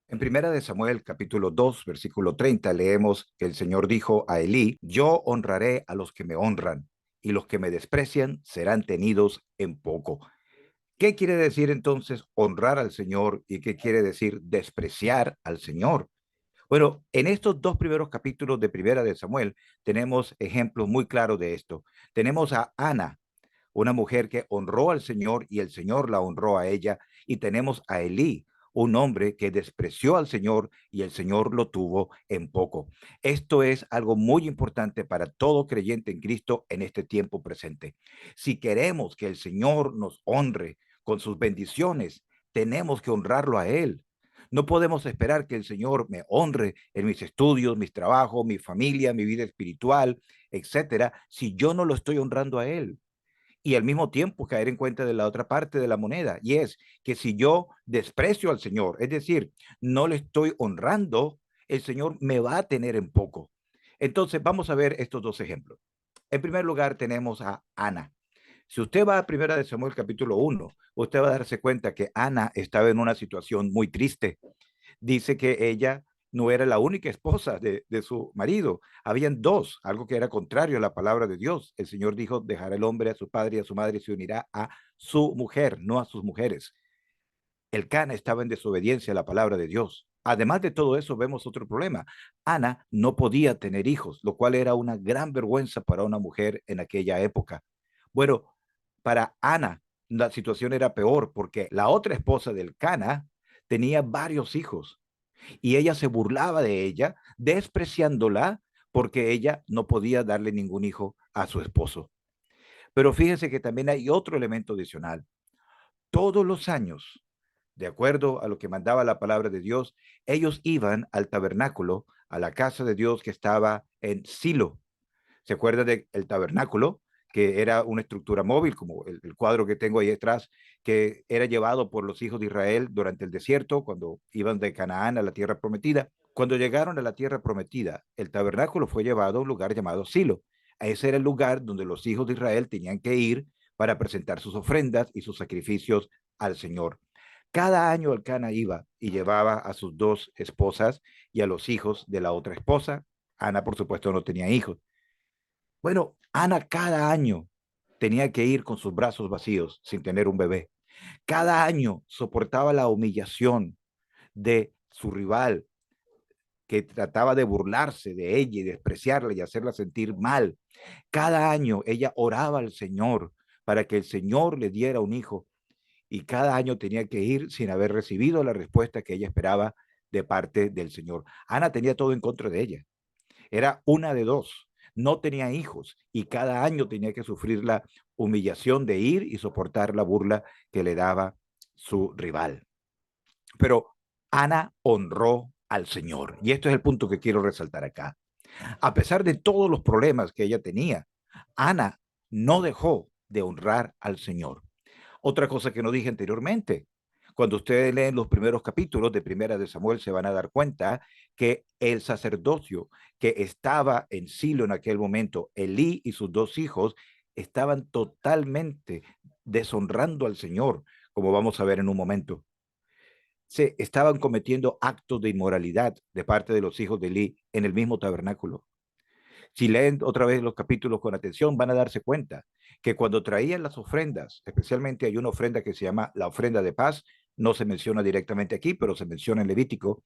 En Primera de Samuel, capítulo 2, versículo 30, leemos que el Señor dijo a Elí: yo honraré a los que me honran, y los que me desprecian serán tenidos en poco. ¿Qué quiere decir entonces honrar al Señor y qué quiere decir despreciar al Señor? Bueno, en estos dos primeros capítulos de Primera de Samuel tenemos ejemplos muy claros de esto. Tenemos a Ana, una mujer que honró al Señor y el Señor la honró a ella. Y tenemos a Elí, un hombre que despreció al Señor y el Señor lo tuvo en poco. Esto es algo muy importante para todo creyente en Cristo en este tiempo presente. Si queremos que el Señor nos honre con sus bendiciones, tenemos que honrarlo a Él. No podemos esperar que el Señor me honre en mis estudios, mis trabajos, mi familia, mi vida espiritual, etcétera, si yo no lo estoy honrando a Él. Y al mismo tiempo caer en cuenta de la otra parte de la moneda, y es que si yo desprecio al Señor, es decir, no le estoy honrando, el Señor me va a tener en poco. Entonces, vamos a ver estos dos ejemplos. En primer lugar, tenemos a Ana. Si usted va a Primera de Samuel capítulo 1, usted va a darse cuenta que Ana estaba en una situación muy triste. Dice que ella no era la única esposa de su marido. Habían dos, algo que era contrario a la palabra de Dios. El Señor dijo: dejará el hombre a su padre y a su madre y se unirá a su mujer, no a sus mujeres. El Cana estaba en desobediencia a la palabra de Dios. Además de todo eso, vemos otro problema. Ana no podía tener hijos, lo cual era una gran vergüenza para una mujer en aquella época. Bueno, para Ana la situación era peor porque la otra esposa del Cana tenía varios hijos y ella se burlaba de ella, despreciándola porque ella no podía darle ningún hijo a su esposo. Pero fíjense que también hay otro elemento adicional. Todos los años, de acuerdo a lo que mandaba la palabra de Dios, ellos iban al tabernáculo, a la casa de Dios que estaba en Silo. ¿Se acuerda del tabernáculo? Que era una estructura móvil, como el cuadro que tengo ahí detrás, que era llevado por los hijos de Israel durante el desierto, cuando iban de Canaán a la tierra prometida. Cuando llegaron a la tierra prometida, el tabernáculo fue llevado a un lugar llamado Silo. Ese era el lugar donde los hijos de Israel tenían que ir para presentar sus ofrendas y sus sacrificios al Señor. Cada año el Cana iba y llevaba a sus dos esposas y a los hijos de la otra esposa. Ana, por supuesto, no tenía hijos. Bueno, Ana cada año tenía que ir con sus brazos vacíos sin tener un bebé. Cada año soportaba la humillación de su rival que trataba de burlarse de ella y despreciarla y hacerla sentir mal. Cada año ella oraba al Señor para que el Señor le diera un hijo y cada año tenía que ir sin haber recibido la respuesta que ella esperaba de parte del Señor. Ana tenía todo en contra de ella. Era una de dos. No tenía hijos y cada año tenía que sufrir la humillación de ir y soportar la burla que le daba su rival. Pero Ana honró al Señor. Y esto es el punto que quiero resaltar acá. A pesar de todos los problemas que ella tenía, Ana no dejó de honrar al Señor. Otra cosa que no dije anteriormente, cuando ustedes leen los primeros capítulos de Primera de Samuel, se van a dar cuenta que el sacerdocio que estaba en Silo en aquel momento, Elí y sus dos hijos, estaban totalmente deshonrando al Señor, como vamos a ver en un momento. Se estaban cometiendo actos de inmoralidad de parte de los hijos de Elí en el mismo tabernáculo. Si leen otra vez los capítulos con atención, van a darse cuenta que cuando traían las ofrendas, especialmente hay una ofrenda que se llama la ofrenda de paz, no se menciona directamente aquí, pero se menciona en Levítico.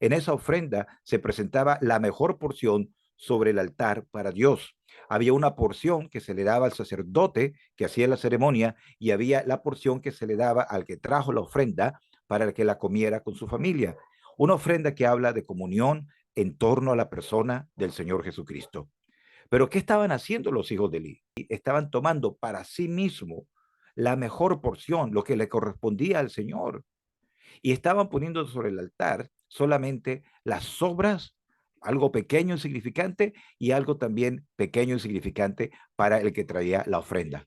En esa ofrenda se presentaba la mejor porción sobre el altar para Dios. Había una porción que se le daba al sacerdote que hacía la ceremonia y había la porción que se le daba al que trajo la ofrenda para que la comiera con su familia. Una ofrenda que habla de comunión en torno a la persona del Señor Jesucristo. Pero ¿qué estaban haciendo los hijos de Eli? Estaban tomando para sí mismo la mejor porción, lo que le correspondía al Señor. Y estaban poniendo sobre el altar solamente las sobras, algo pequeño e insignificante y algo también pequeño e insignificante para el que traía la ofrenda.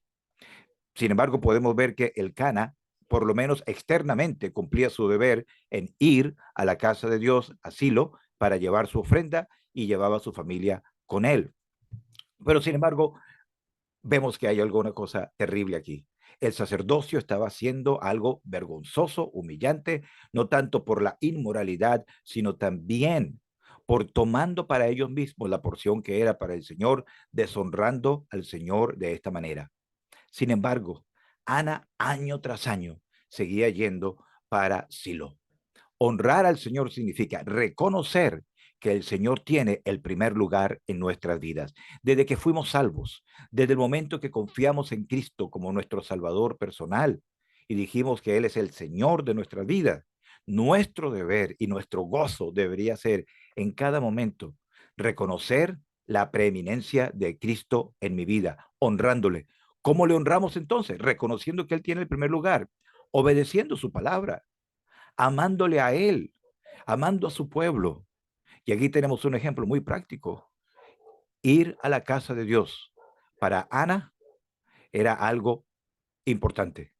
Sin embargo, podemos ver que el Cana, por lo menos externamente, cumplía su deber en ir a la casa de Dios, asilo, para llevar su ofrenda y llevaba a su familia con él. Pero sin embargo, vemos que hay alguna cosa terrible aquí. El sacerdocio estaba haciendo algo vergonzoso, humillante, no tanto por la inmoralidad, sino también por tomando para ellos mismos la porción que era para el Señor, deshonrando al Señor de esta manera. Sin embargo, Ana año tras año seguía yendo para Silo. Honrar al Señor significa reconocer que el Señor tiene el primer lugar en nuestras vidas. Desde que fuimos salvos, desde el momento que confiamos en Cristo como nuestro Salvador personal y dijimos que Él es el Señor de nuestras vidas, nuestro deber y nuestro gozo debería ser en cada momento reconocer la preeminencia de Cristo en mi vida, honrándole. ¿Cómo le honramos entonces? Reconociendo que Él tiene el primer lugar, obedeciendo su palabra, amándole a Él, amando a su pueblo. Y aquí tenemos un ejemplo muy práctico. Ir a la casa de Dios para Ana era algo importante.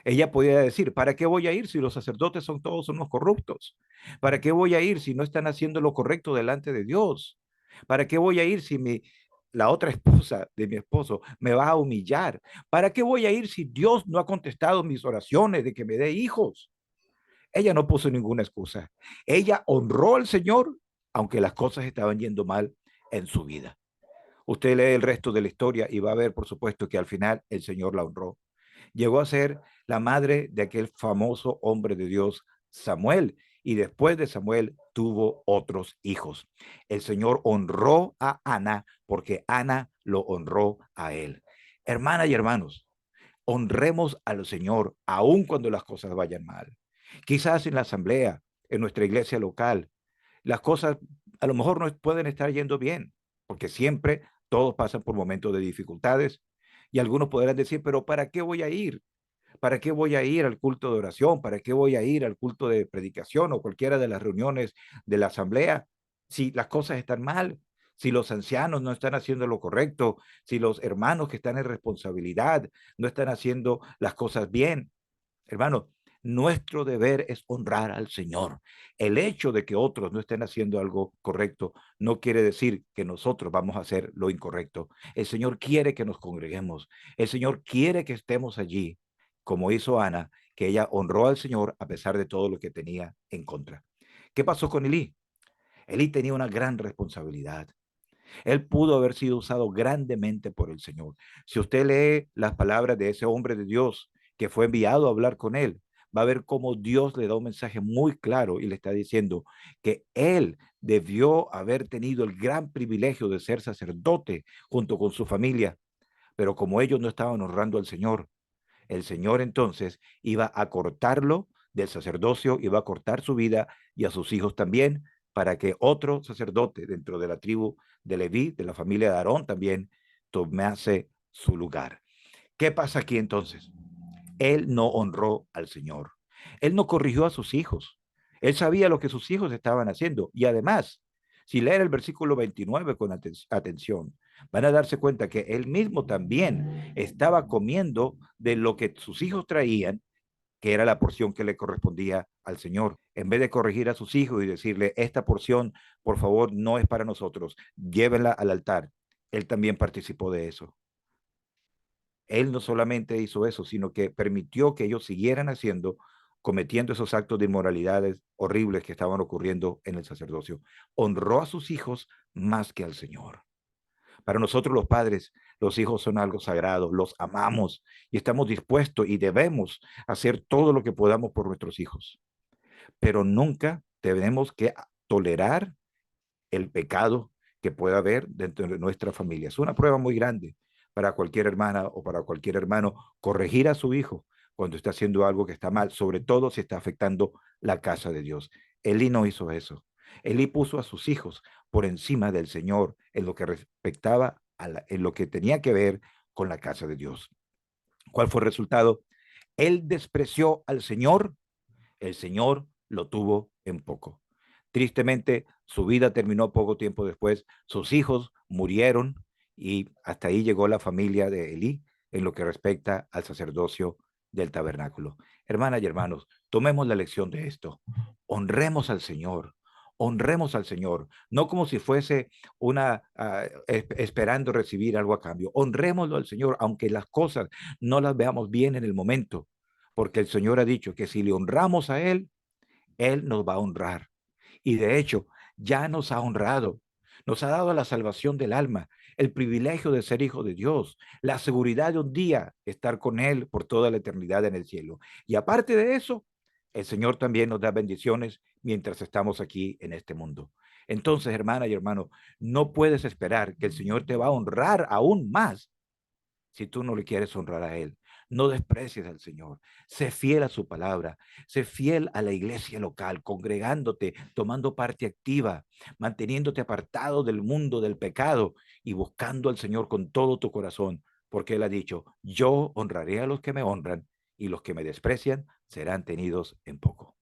Ella podía decir, ¿para qué voy a ir si los sacerdotes son todos unos corruptos? ¿Para qué voy a ir si no están haciendo lo correcto delante de Dios? ¿Para qué voy a ir si la otra esposa de mi esposo me va a humillar? ¿Para qué voy a ir si Dios no ha contestado mis oraciones de que me dé hijos? Ella no puso ninguna excusa. Ella honró al Señor, aunque las cosas estaban yendo mal en su vida. Usted lee el resto de la historia y va a ver, por supuesto, que al final el Señor la honró. Llegó a ser la madre de aquel famoso hombre de Dios, Samuel, y después de Samuel tuvo otros hijos. El Señor honró a Ana porque Ana lo honró a él. Hermanas y hermanos, honremos al Señor aun cuando las cosas vayan mal. Quizás en la asamblea, en nuestra iglesia local, las cosas a lo mejor no pueden estar yendo bien, porque siempre todos pasan por momentos de dificultades y algunos podrán decir, pero ¿para qué voy a ir? ¿Para qué voy a ir al culto de oración? ¿Para qué voy a ir al culto de predicación o cualquiera de las reuniones de la asamblea si las cosas están mal? Si los ancianos no están haciendo lo correcto, si los hermanos que están en responsabilidad no están haciendo las cosas bien. Hermano, nuestro deber es honrar al Señor. El hecho de que otros no estén haciendo algo correcto no quiere decir que nosotros vamos a hacer lo incorrecto. El Señor quiere que nos congreguemos. El Señor quiere que estemos allí, como hizo Ana, que ella honró al Señor a pesar de todo lo que tenía en contra. ¿Qué pasó con Elí? Elí tenía una gran responsabilidad. Él pudo haber sido usado grandemente por el Señor. Si usted lee las palabras de ese hombre de Dios que fue enviado a hablar con él, va a ver cómo Dios le da un mensaje muy claro y le está diciendo que él debió haber tenido el gran privilegio de ser sacerdote junto con su familia, pero como ellos no estaban honrando al Señor, el Señor entonces iba a cortarlo del sacerdocio, iba a cortar su vida y a sus hijos también, para que otro sacerdote dentro de la tribu de Leví, de la familia de Aarón también, tomase su lugar. ¿Qué pasa aquí entonces? Él no honró al Señor. Él no corrigió a sus hijos. Él sabía lo que sus hijos estaban haciendo. Y además, si leen el versículo 29 con atención, van a darse cuenta que él mismo también estaba comiendo de lo que sus hijos traían, que era la porción que le correspondía al Señor. En vez de corregir a sus hijos y decirle, esta porción, por favor, no es para nosotros, llévenla al altar. Él también participó de eso. Él no solamente hizo eso, sino que permitió que ellos siguieran haciendo, cometiendo esos actos de inmoralidades horribles que estaban ocurriendo en el sacerdocio. Honró a sus hijos más que al Señor. Para nosotros los padres, los hijos son algo sagrado, los amamos y estamos dispuestos y debemos hacer todo lo que podamos por nuestros hijos. Pero nunca tenemos que tolerar el pecado que pueda haber dentro de nuestra familia. Es una prueba muy grande para cualquier hermana o para cualquier hermano corregir a su hijo cuando está haciendo algo que está mal, sobre todo si está afectando la casa de Dios. Elí no hizo eso. Elí puso a sus hijos por encima del Señor en lo que respectaba en lo que tenía que ver con la casa de Dios. ¿Cuál fue el resultado? Él despreció al Señor, el Señor lo tuvo en poco. Tristemente, su vida terminó poco tiempo después, sus hijos murieron y hasta ahí llegó la familia de Elí en lo que respecta al sacerdocio del tabernáculo. Hermanas y hermanos, tomemos la lección de esto. Honremos al Señor, Honremos al Señor, no como si fuese una esperando recibir algo a cambio. Honrémoslo al Señor, aunque las cosas no las veamos bien en el momento, porque el Señor ha dicho que si le honramos a Él, Él nos va a honrar. Y de hecho, ya nos ha honrado. Nos ha dado la salvación del alma, el privilegio de ser hijo de Dios, la seguridad de un día estar con Él por toda la eternidad en el cielo. Y aparte de eso, el Señor también nos da bendiciones mientras estamos aquí en este mundo. Entonces, hermana y hermano, no puedes esperar que el Señor te va a honrar aún más si tú no le quieres honrar a Él. No desprecies al Señor. Sé fiel a su palabra. Sé fiel a la iglesia local, congregándote, tomando parte activa, manteniéndote apartado del mundo, del pecado y buscando al Señor con todo tu corazón, porque Él ha dicho, yo honraré a los que me honran y los que me desprecian serán tenidos en poco.